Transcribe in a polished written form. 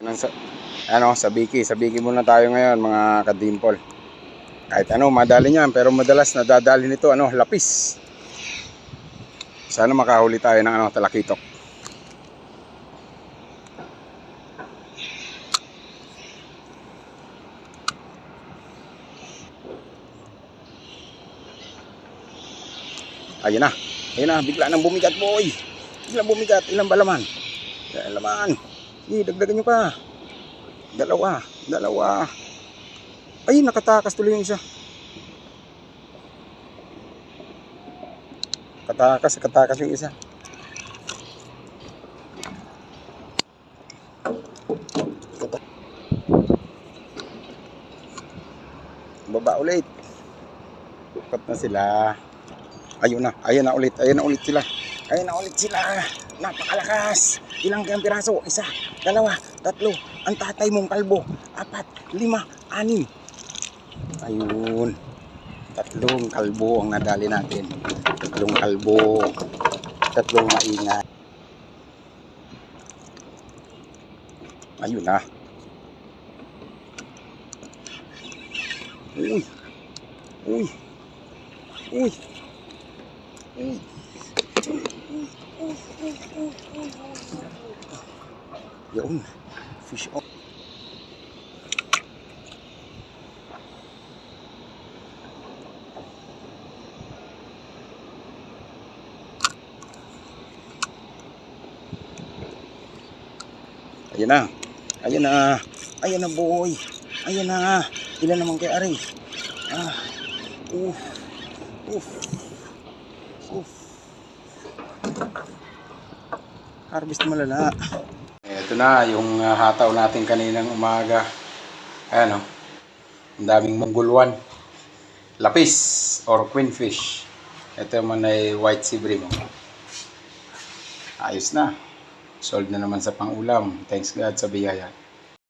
Sa Biki muna tayo ngayon mga kadimpol. Kahit madali niyan, pero madalas nadadali nito lapis. Sana makahuli tayo ng talakitok. Ayun na, bigla nang bumigat, boy. Biglang bumigat, ilang ba laman? Ilang laman? Dagdagan nyo pa. Dalawa. Ay, nakatakas tuloy yung isa. Katakas yung isa. Baba ulit. Tukat na sila. Ayun na ulit sila. Napakalakas. Ilang kayang piraso? 1, 2, 3. Ang tatay mong kalbo. 4, 5, 6. Ayun. 3 kalbo ang nadali natin. 3 kalbo. 3 maingat. Ayun na. Uy. Yun. Fish on. Ayan na boy. Ayan na. Ilan naman kay Ari? Harvest malala. Ito na yung hataw natin kaninang umaga. Ayan ang daming manggulwan. Lapis or queenfish. Ito man ay white sea bream. Ayos na. Sold na naman sa pangulam. Thanks God sa biyaya.